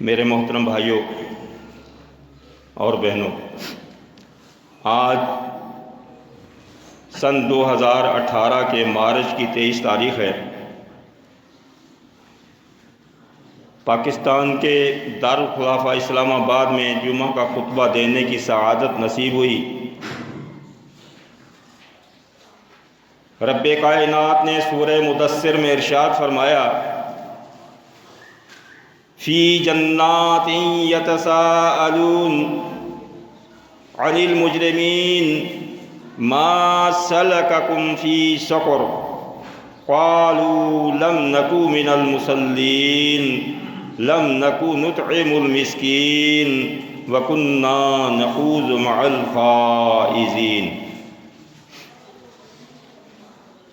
میرے محترم بھائیوں اور بہنوں، آج سن 2018 کے مارچ کی 23 تاریخ ہے۔ پاکستان کے دارالخلافہ اسلام آباد میں جمعہ کا خطبہ دینے کی سعادت نصیب ہوئی۔ رب کائنات نے سورہ مدثر میں ارشاد فرمایا، فی جنات یتساءلون عن المجرمین ما سلککم فی سقر قالوا لم نکو من المصلین لم نکو نطعم المسکین وکننا نخوض مع الخائضین۔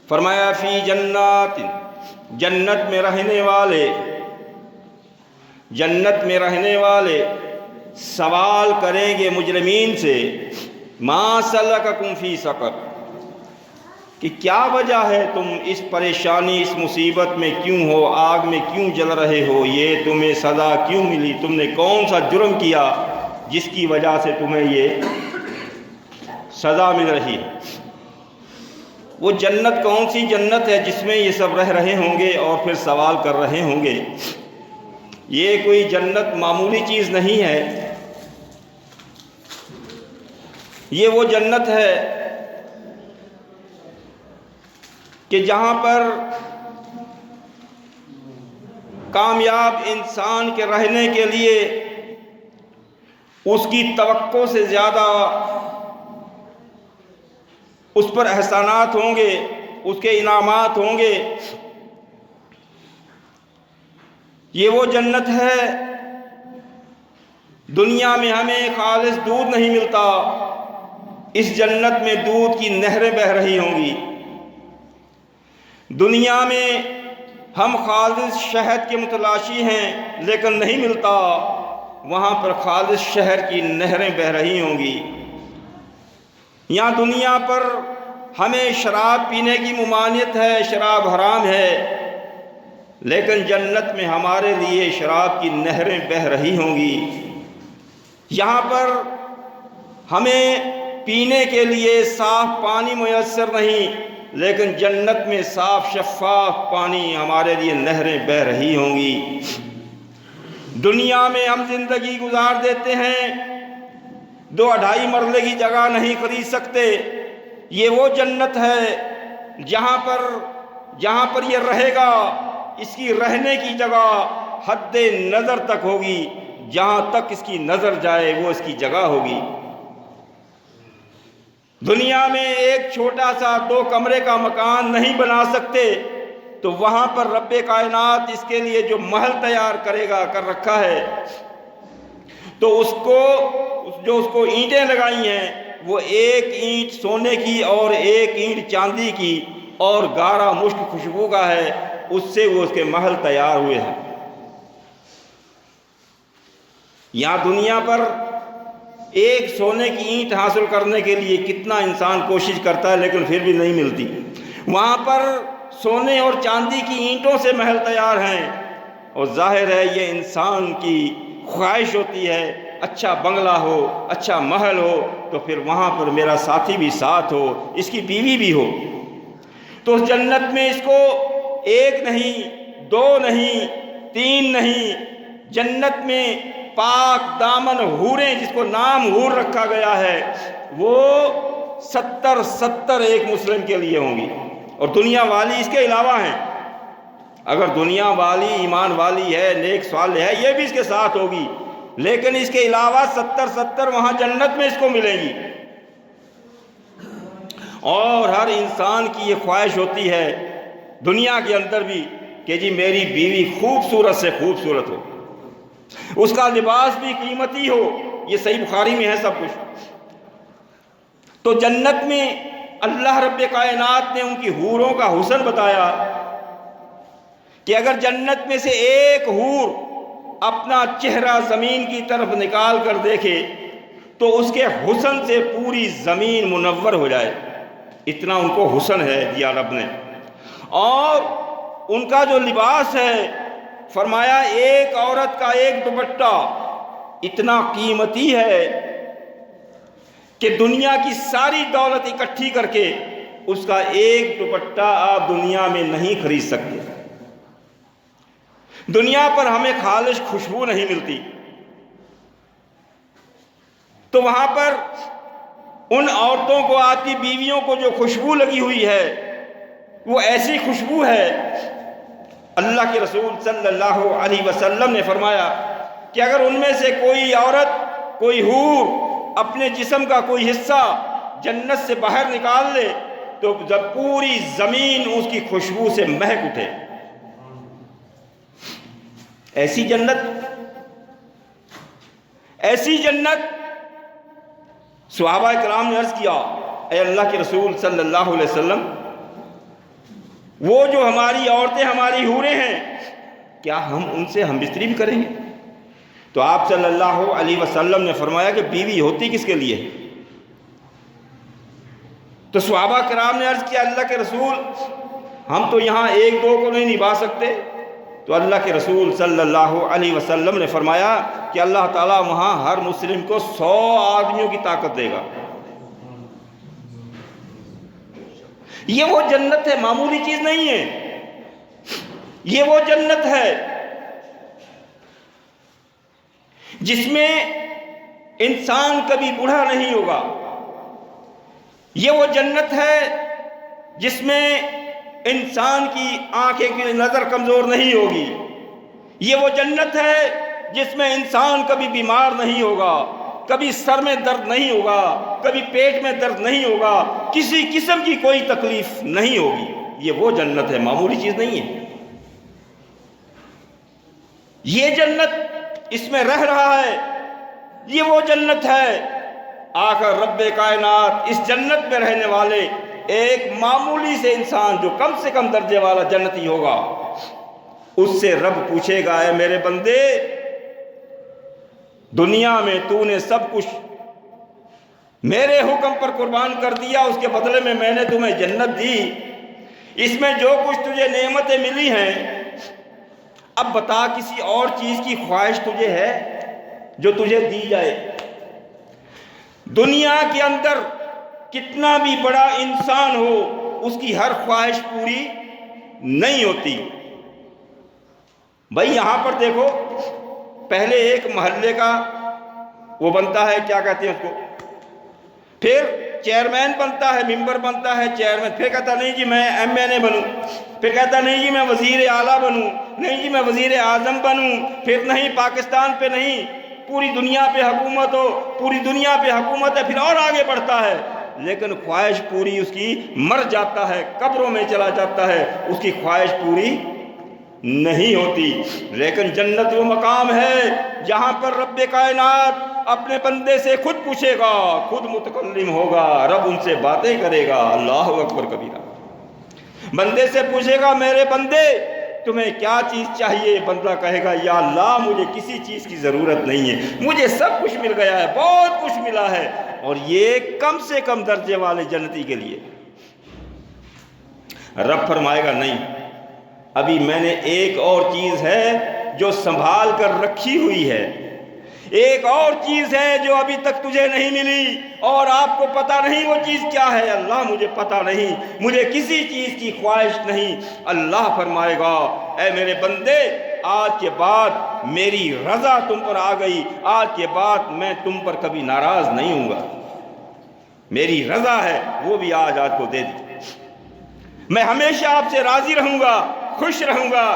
فرمایا فی جنات، جنت میں رہنے والے سوال کریں گے مجرمین سے، ما سلککم فی سقر، کہ کیا وجہ ہے تم اس پریشانی اس مصیبت میں کیوں ہو، آگ میں کیوں جل رہے ہو، یہ تمہیں سزا کیوں ملی، تم نے کون سا جرم کیا جس کی وجہ سے تمہیں یہ سزا مل رہی ہے۔ وہ جنت کون سی جنت ہے جس میں یہ سب رہ رہے ہوں گے اور پھر سوال کر رہے ہوں گے؟ یہ کوئی جنت معمولی چیز نہیں ہے، یہ وہ جنت ہے کہ جہاں پر کامیاب انسان کے رہنے کے لیے اس کی توقع سے زیادہ اس پر احسانات ہوں گے، اس کے انعامات ہوں گے۔ یہ وہ جنت ہے، دنیا میں ہمیں خالص دودھ نہیں ملتا، اس جنت میں دودھ کی نہریں بہہ رہی ہوں گی۔ دنیا میں ہم خالص شہد کے متلاشی ہیں لیکن نہیں ملتا، وہاں پر خالص شہد کی نہریں بہہ رہی ہوں گی۔ یہاں دنیا پر ہمیں شراب پینے کی ممانعت ہے، شراب حرام ہے، لیکن جنت میں ہمارے لیے شراب کی نہریں بہہ رہی ہوں گی۔ یہاں پر ہمیں پینے کے لیے صاف پانی میسر نہیں، لیکن جنت میں صاف شفاف پانی ہمارے لیے نہریں بہہ رہی ہوں گی۔ دنیا میں ہم زندگی گزار دیتے ہیں، 2-2.5 مرلے کی جگہ نہیں خرید سکتے۔ یہ وہ جنت ہے جہاں پر یہ رہے گا، اس کی رہنے کی جگہ حد نظر تک ہوگی، جہاں تک اس کی نظر جائے وہ اس کی جگہ ہوگی۔ دنیا میں ایک چھوٹا سا 2 کمرے کا مکان نہیں بنا سکتے، تو وہاں پر رب کائنات اس کے لیے جو محل تیار کر رکھا ہے، تو اس کو اینٹیں لگائی ہیں، وہ ایک اینٹ سونے کی اور ایک اینٹ چاندی کی اور گارا مشک خوشبو کا ہے، اس سے وہ اس کے محل تیار ہوئے ہیں۔ یہاں دنیا پر ایک سونے کی اینٹ حاصل کرنے کے لیے کتنا انسان کوشش کرتا ہے لیکن پھر بھی نہیں ملتی، وہاں پر سونے اور چاندی کی اینٹوں سے محل تیار ہیں، اور ظاہر ہے یہ انسان کی خواہش ہوتی ہے، اچھا بنگلہ ہو، اچھا محل ہو، تو پھر وہاں پر میرا ساتھی بھی ساتھ ہو، اس کی بیوی بھی ہو۔ تو اس جنت میں اس کو 1 نہیں، 2 نہیں، 3 نہیں، جنت میں پاک دامن حوریں، جس کو نام حور رکھا گیا ہے، وہ 70 ایک مسلم کے لیے ہوں گی، اور دنیا والی اس کے علاوہ ہیں۔ اگر دنیا والی ایمان والی ہے، نیک صالح ہے، یہ بھی اس کے ساتھ ہوگی، لیکن اس کے علاوہ 70 وہاں جنت میں اس کو ملیں گی۔ اور ہر انسان کی یہ خواہش ہوتی ہے دنیا کے اندر بھی کہ جی میری بیوی خوبصورت سے خوبصورت ہو، اس کا لباس بھی قیمتی ہو، یہ صحیح بخاری میں ہے سب کچھ۔ تو جنت میں اللہ رب کائنات نے ان کی حوروں کا حسن بتایا کہ اگر جنت میں سے ایک حور اپنا چہرہ زمین کی طرف نکال کر دیکھے تو اس کے حسن سے پوری زمین منور ہو جائے، اتنا ان کو حسن ہے دیا رب نے۔ اور ان کا جو لباس ہے فرمایا ایک عورت کا ایک دوپٹہ اتنا قیمتی ہے کہ دنیا کی ساری دولت اکٹھی کر کے اس کا ایک دوپٹہ آپ دنیا میں نہیں خرید سکتے۔ دنیا پر ہمیں خالص خوشبو نہیں ملتی، تو وہاں پر ان عورتوں کو، آپ کی بیویوں کو جو خوشبو لگی ہوئی ہے وہ ایسی خوشبو ہے، اللہ کے رسول صلی اللہ علیہ وسلم نے فرمایا کہ اگر ان میں سے کوئی عورت، کوئی حور اپنے جسم کا کوئی حصہ جنت سے باہر نکال لے تو جب پوری زمین اس کی خوشبو سے مہک اٹھے۔ ایسی جنت، ایسی جنت۔ صحابہ کرام نے عرض کیا اے اللہ کے رسول صلی اللہ علیہ وسلم، وہ جو ہماری عورتیں، ہماری حوریں ہیں، کیا ہم ان سے ہم بستری بھی کریں گے؟ تو آپ صلی اللہ علیہ وسلم نے فرمایا کہ بیوی ہوتی کس کے لیے؟ تو صحابہ کرام نے عرض کیا اللہ کے رسول، ہم تو یہاں ایک دو کو نہیں نبھا سکتے۔ تو اللہ کے رسول صلی اللہ علیہ وسلم نے فرمایا کہ اللہ تعالیٰ وہاں ہر مسلم کو 100 آدمیوں کی طاقت دے گا۔ یہ وہ جنت ہے، معمولی چیز نہیں ہے، یہ وہ جنت ہے جس میں انسان کبھی بوڑھا نہیں ہوگا، یہ وہ جنت ہے جس میں انسان کی آنکھیں کی نظر کمزور نہیں ہوگی، یہ وہ جنت ہے جس میں انسان کبھی بیمار نہیں ہوگا، کبھی سر میں درد نہیں ہوگا، کبھی پیٹ میں درد نہیں ہوگا، کسی قسم کی کوئی تکلیف نہیں ہوگی۔ یہ وہ جنت ہے، معمولی چیز نہیں ہے۔ یہ جنت، اس میں رہ رہا ہے، یہ وہ جنت ہے۔ آخر رب کائنات اس جنت میں رہنے والے ایک معمولی سے انسان جو کم سے کم درجے والا جنتی ہوگا، اس سے رب پوچھے گا اے میرے بندے، دنیا میں تو نے سب کچھ میرے حکم پر قربان کر دیا، اس کے بدلے میں میں نے تمہیں جنت دی، اس میں جو کچھ تجھے نعمتیں ملی ہیں، اب بتا کسی اور چیز کی خواہش تجھے ہے جو تجھے دی جائے؟ دنیا کے اندر کتنا بھی بڑا انسان ہو، اس کی ہر خواہش پوری نہیں ہوتی۔ بھائی یہاں پر دیکھو، پہلے ایک محلے کا وہ بنتا ہے، کیا کہتے ہیں اس کو، پھر چیئرمین بنتا ہے، ممبر بنتا ہے، چیئرمین، پھر کہتا نہیں جی میں MNA بنوں، پھر کہتا نہیں جی میں وزیر اعلیٰ بنوں، نہیں جی میں وزیر اعظم بنوں، پھر نہیں پاکستان پہ نہیں، پوری دنیا پہ حکومت ہو، پوری دنیا پہ حکومت ہے، پھر اور آگے بڑھتا ہے، لیکن خواہش پوری اس کی مر جاتا ہے، قبروں میں چلا جاتا ہے، اس کی خواہش پوری نہیں ہوتی۔ لیکن جنت وہ مقام ہے جہاں پر رب کائنات اپنے بندے سے خود پوچھے گا، خود متکلم ہوگا، رب ان سے باتیں کرے گا، اللہ اکبر کبیرہ۔ بندے سے پوچھے گا میرے بندے تمہیں کیا چیز چاہیے؟ بندہ کہے گا یا اللہ مجھے کسی چیز کی ضرورت نہیں ہے، مجھے سب کچھ مل گیا ہے، بہت کچھ ملا ہے۔ اور یہ کم سے کم درجے والے جنتی کے لیے۔ رب فرمائے گا نہیں، ابھی میں نے ایک اور چیز ہے جو سنبھال کر رکھی ہوئی ہے، ایک اور چیز ہے جو ابھی تک تجھے نہیں ملی اور آپ کو پتہ نہیں وہ چیز کیا ہے۔ اللہ مجھے پتہ نہیں، مجھے کسی چیز کی خواہش نہیں۔ اللہ فرمائے گا اے میرے بندے، آج کے بعد میری رضا تم پر آ گئی، آج کے بعد میں تم پر کبھی ناراض نہیں ہوں گا، میری رضا ہے وہ بھی آج کو دے دی، میں ہمیشہ آپ سے راضی رہوں گا، خوش رہوں گا،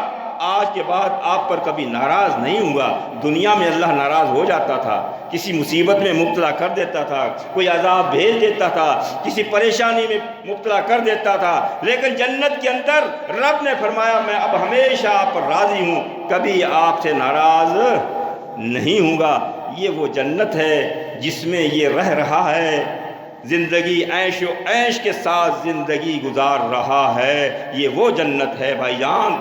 آج کے بعد آپ پر کبھی ناراض نہیں ہوں گا۔ دنیا میں اللہ ناراض ہو جاتا تھا، کسی مصیبت میں مبتلا کر دیتا تھا، کوئی عذاب بھیج دیتا تھا، کسی پریشانی میں مبتلا کر دیتا تھا، لیکن جنت کے اندر رب نے فرمایا میں اب ہمیشہ آپ پر راضی ہوں، کبھی آپ سے ناراض نہیں ہوں گا۔ یہ وہ جنت ہے جس میں یہ رہ رہا ہے، زندگی عیش و عیش کے ساتھ زندگی گزار رہا ہے، یہ وہ جنت ہے بھائی جان۔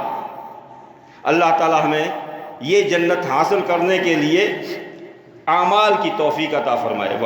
اللہ تعالی ہمیں یہ جنت حاصل کرنے کے لیے اعمال کی توفیق عطا فرمائے۔